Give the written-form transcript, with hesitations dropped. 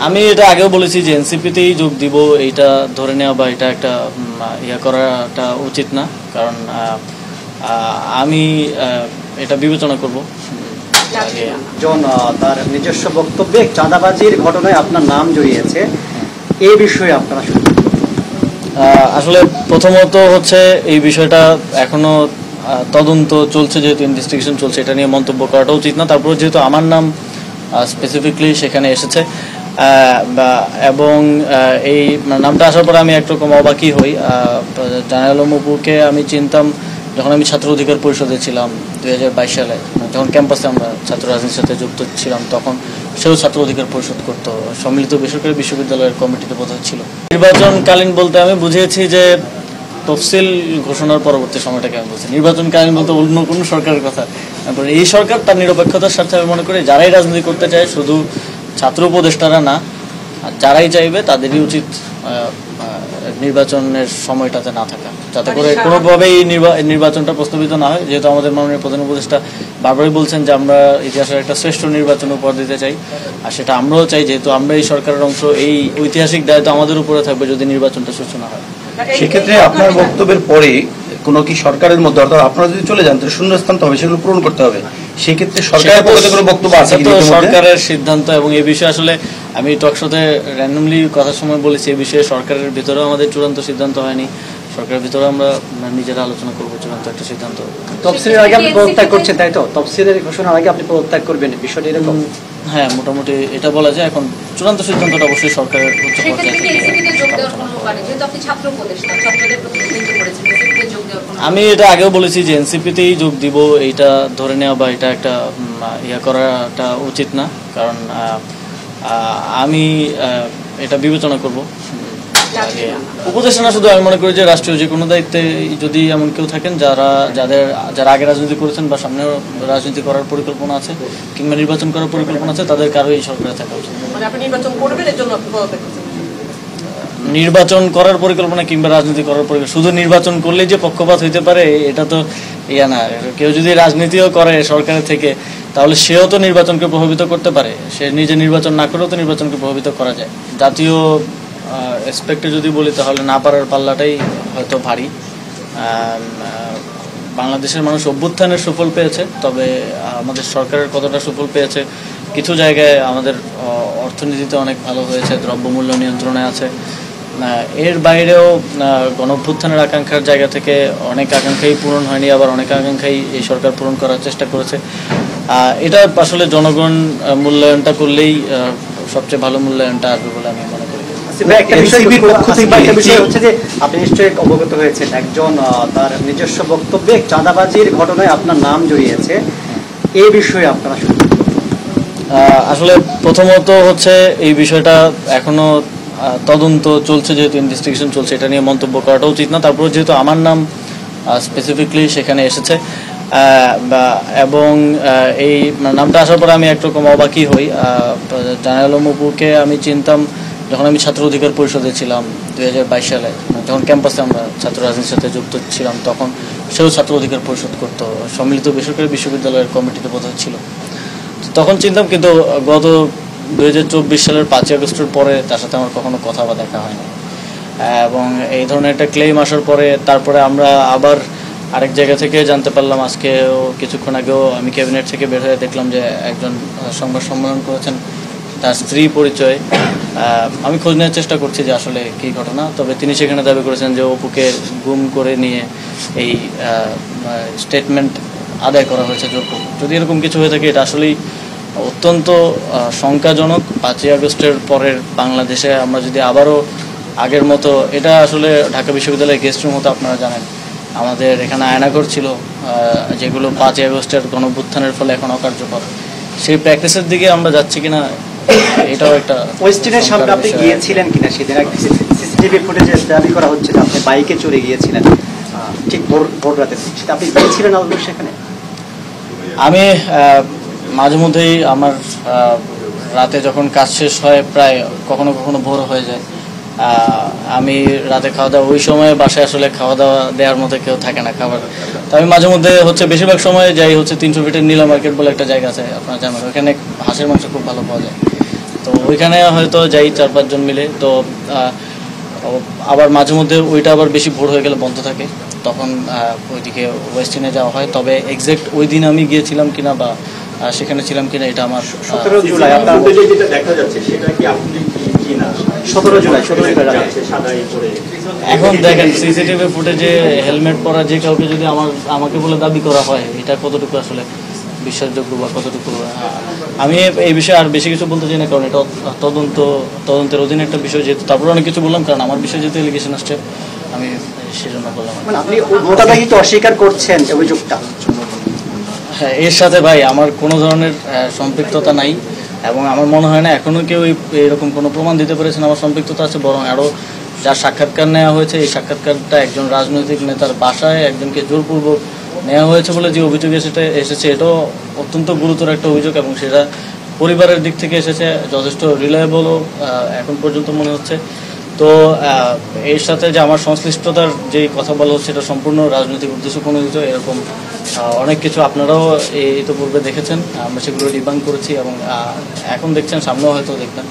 আমি এটা আগেও বলেছি যে এনসিপিতেই যোগ দিব, এইটা ধরে নেওয়া বা এটা একটা ইয়া করাটা উচিত না, কারণ আমি এটা বিবেচনা করব। জন তার নিজস্ব বক্তব্যে চাঁদাবাজির ঘটনায় আপনার নাম জড়িয়েছে, এই বিষয়ে আপনারা আসলে প্রথমত হচ্ছে এই বিষয়টা এখনো তদন্ত চলছে, যেহেতু ইনভেস্টিগেশন চলছে, এটা নিয়ে মন্তব্য করাটা উচিত না। তারপর যেহেতু আমার নাম স্পেসিফিকলি সেখানে এসেছে এবং এই নামটা আসার পর আমি একরকম অবাকই হই। জানাল আলম অপুকে আমি চিনতাম যখন আমি ছাত্র অধিকার পরিষদে ছিলাম 2022 সালে, যখন ক্যাম্পাসে আমরা ছাত্র রাজনীতির সাথে যুক্ত ছিলাম, তখন সেও ছাত্র অধিকার পরিষদ করতো, সম্মিলিত বেসরকারি বিশ্ববিদ্যালয়ের কমিটিতে বোধহয় ছিল। নির্বাচনকালীন বলতে আমি বুঝিয়েছি যে তফসিল ঘোষণার পরবর্তী সময়টাকে আমি বলছি। নির্বাচনকালীন বলতে অন্য কোনো সরকারের কথা। তারপরে এই সরকার তার নিরপেক্ষতার স্বার্থে আমি মনে করি যারাই রাজনীতি করতে চায়, শুধু ছাত্র উপদেষ্টারা না, যারাই চাইবে তাদেরই উচিত নির্বাচনের সময়টাতে না থাকা, যাতে করে কোনোভাবেই নির্বাচনটা প্রস্তাবিত না হয়। যেহেতু আমাদের মাননীয় প্রধান উপদেষ্টা বারবারই বলছেন যে আমরা ইতিহাসের একটা শ্রেষ্ঠ নির্বাচন উপহার দিতে চাই, আর সেটা আমরাও চাই। যেহেতু আমরা এই সরকারের অংশ, এই ঐতিহাসিক দায়িত্ব আমাদের উপরে থাকবে যদি নির্বাচনটা সুষ্ঠু না হয়। সেক্ষেত্রে আপনার বক্তব্যের পরে কোনো কি সরকারের মধ্যে, অর্থাৎ আপনারা যদি চলে যান তাহলে শূন্যস্থান তো হবে, সেগুলো পূরণ করতে হবে। সেক্ষেত্রে সরকারের পক্ষ থেকে কোনো বক্তব্য আছে কি? সরকারের সিদ্ধান্ত, এবং এই বিষয়ে আসলে আমি টকশোতে র্যান্ডমলি কথার সময় বলেছি, এই বিষয়ে সরকারের ভিতরেও আমাদের চূড়ান্ত সিদ্ধান্ত হয়নি। সরকারের ভিতরে আমরা নিজেরা আলোচনা করবো চূড়ান্ত একটা সিদ্ধান্ত। তফসিলের আগে আপনি পদত্যাগ করছেন, তাই তো? তফসিলের ঘোষণার আগে আপনি পদত্যাগ করবেন, বিষয়টি এরকম? হ্যাঁ, মোটামুটি এটা বলা যায়। এখন চূড়ান্ত সিদ্ধান্তটা অবশ্যই সরকারের উচ্চ পর্যায়ে থেকে। আমি এটা আগেও বলেছি যে এনসিপিতেই যোগ দিব, এইটা ধরে নেওয়া বা এটা একটা ইয়া করাটা উচিত না, কারণ আমি এটা বিবেচনা করব। উপদেষ্টা না শুধু, আমি মনে করি যে রাষ্ট্রীয় যে কোনো দায়িত্বে যদি এমন কেউ থাকেন যারা আগে রাজনীতি করেছেন বা সামনে রাজনীতি করার পরিকল্পনা আছে কিংবা নির্বাচন করার পরিকল্পনা আছে, তাদের কারো এই সরকারে থাকা উচিত। নির্বাচন করার পরিকল্পনা কিংবা রাজনীতি করার পরিকল্পনা, শুধু নির্বাচন করলেই যে পক্ষপাত হইতে পারে এটা তো ইয়া না। কেউ যদি রাজনীতিও করে সরকারের থেকে, তাহলে সেও তো নির্বাচনকে প্রভাবিত করতে পারে। সে নিজে নির্বাচন না করেও তো নির্বাচনকে প্রভাবিত করা যায়। জাতীয় এসপেক্টে যদি বলি, তাহলে না পারার পাল্লাটাই হয়তো ভারী। বাংলাদেশের মানুষ অভ্যুত্থানের সুফল পেয়েছে, তবে আমাদের সরকারের কতটা সুফল পেয়েছে, কিছু জায়গায় আমাদের অর্থনীতিতে অনেক ভালো হয়েছে, দ্রব্যমূল্য নিয়ন্ত্রণে আছে। এর বাইরেও গণঅভ্যুত্থানের আকাঙ্ক্ষার জায়গা থেকে অনেক আকাঙ্ক্ষাই পূরণ হয়নি, আবার অনেক আকাঙ্ক্ষাই এই সরকার পূরণ করার চেষ্টা করেছে। এটা আসলে জনগণ মূল্যায়নটা করলেই সবচেয়ে ভালো মূল্যায়নটা আসবে বলে আমি মনে করি। আপনি নিশ্চয়ই অবগত হয়েছেন, একজন তার নিজস্ব বক্তব্যে চাঁদাবাজির ঘটনায় আপনার নাম জড়িয়েছে, এই বিষয়ে আপনারা আসলে প্রথমত হচ্ছে এই বিষয়টা এখনো তদন্ত চলছে, যেহেতু ইনভেস্টিগেশন চলছে, এটা নিয়ে মন্তব্য করাটা উচিত না। তারপর যেহেতু আমার নাম স্পেসিফিকলি সেখানে এসেছে এবং এই নামটা আসার পর আমি একরকম অবাকই হই। জানাল আলম অপুকে আমি চিনতাম যখন আমি ছাত্র অধিকার পরিষদে ছিলাম 2022 সালে, যখন ক্যাম্পাসে আমরা ছাত্র রাজনীতির সাথে যুক্ত ছিলাম, তখন সেও ছাত্র অধিকার পরিষদ করতো, সম্মিলিত বেসরকারি বিশ্ববিদ্যালয়ের কমিটিতে বোধহয় ছিল, তখন চিনতাম। কিন্তু গত 2024 সালের 5 আগস্টের পরে তার সাথে আমার কখনো কথা বা দেখা হয়নি, এবং এই ধরনের একটা ক্লেম আসার পরে তারপরে আমরা আবার আরেক জায়গা থেকে জানতে পারলাম, আজকেও কিছুক্ষণ আগেও আমি ক্যাবিনেট থেকে বের হয়ে দেখলাম যে একজন সংবাদ সম্মেলন করেছেন, তার স্ত্রী পরিচয়। আমি খোঁজ নেওয়ার চেষ্টা করছি যে আসলে কী ঘটনা, তবে তিনি সেখানে দাবি করেছেন যে অপুকে গুম করে নিয়ে এই স্টেটমেন্ট আদায় করা হয়েছে জোরপূর্বক। যদি এরকম কিছু হয়ে থাকে, এটা আসলেই অত্যন্ত শঙ্কাজনক। 5 আগস্টের পরের বাংলাদেশে আমরা যদি আবারও আগের মতো, এটা আসলে ঢাকা বিশ্ববিদ্যালয়ের গেস্ট রুম হতো, আপনারা জানেন, আমাদের এখানে আয়নাঘর ছিল, যেগুলো 5 আগস্টের গণঅভ্যুত্থানের ফলে এখন অকার্যকর। সেই প্র্যাকটিসের দিকে আমরা যাচ্ছি কিনা, এটাও একটা। ওয়েস্টিনের সামনে আপনি গিয়েছিলেন কিনা সেদিন? সিসিটিভি ফুটেজে দাবি করা হচ্ছে যে আপনি বাইকে চড়ে গিয়েছিলেন ঠিক ভোর রাতে, আপনি গিয়েছিলেন আদৌ সেখানে? আমি মাঝে মধ্যেই আমার রাতে যখন কাজ শেষ হয়, প্রায় কখনো কখনো ভোর হয়ে যায়, আমি রাতে খাওয়া দাওয়া, ওই সময় বাসায় আসলে খাওয়া দাওয়া দেওয়ার মতো কেউ থাকে না খাবার, তো আমি মাঝে মধ্যে বেশিরভাগ সময় যাই 300 ফিটের নীলা মার্কেট বলে একটা জায়গা আছে, আপনারা জানেন, ওখানে হাঁসের মাংস খুব ভালো পাওয়া যায়। তো ওইখানে হয়তো যাই 4-5 জন মিলে। তো আবার মাঝে মধ্যে ওইটা আবার বেশি ভোর হয়ে গেলে বন্ধ থাকে, তখন ওইদিকে ওয়েস্টিনে যাওয়া হয়। তবে এক্সাক্ট ওই দিন আমি গিয়েছিলাম কিনা বা সেখানে ছিলাম কিনা এটা আমার 17 জুলাই আপনার যেটা দেখা যাচ্ছে সেটা কি আপনি কি না 17 জুলাই রাতে। সাদাই পরে এখন দেখেন সিসিটিভি ফুটেজে হেলমেট পরা যে কাউকে যদি আমাকে বলে দাবি করা হয়, এটা কতটুকু আসলে বিশ্বাসযোগ্য বা কতটুকু আমি এই বিষয়ে আর বেশি কিছু বলতে চাই না, কারণ এটা তদন্তের অধীনে একটা বিষয়, যেহেতু তারপরে অনেক কিছু বললাম, কারণ আমার বিষয়ে যেহেতু এলিগেশন আসছে আমি সেজন্য বললাম। মানে আপনি মোটাদাগি তো অস্বীকার করছেন অভিযোগটা? হ্যাঁ, এর সাথে ভাই আমার কোনো ধরনের সম্পৃক্ততা নাই, এবং আমার মনে হয় না এখনও কেউ এরকম কোনো প্রমাণ দিতে পেরেছেন আমার সম্পৃক্ততা আছে। বরং আরও যার সাক্ষাৎকার নেওয়া হয়েছে, এই সাক্ষাৎকারটা একজন রাজনৈতিক নেতার বাসায় একজনকে জোরপূর্বক নেওয়া হয়েছে বলে যে অভিযোগ এসেছে এটাও অত্যন্ত গুরুতর একটা অভিযোগ, এবং সেটা পরিবারের দিক থেকে এসেছে, যথেষ্ট রিলায়েবলও এখন পর্যন্ত মনে হচ্ছে। তো এর সাথে যে আমার সংশ্লিষ্টতার যেই কথা বলা হচ্ছে এটা সম্পূর্ণ রাজনৈতিক উদ্দেশ্য প্রণোদিত, এরকম অনেক কিছু আপনারাও ইতিপূর্বে দেখেছেন, আমরা সেগুলো ডিবাঙ্ক করেছি এবং এখন দেখছেন, সামনেও হয়তো দেখবেন।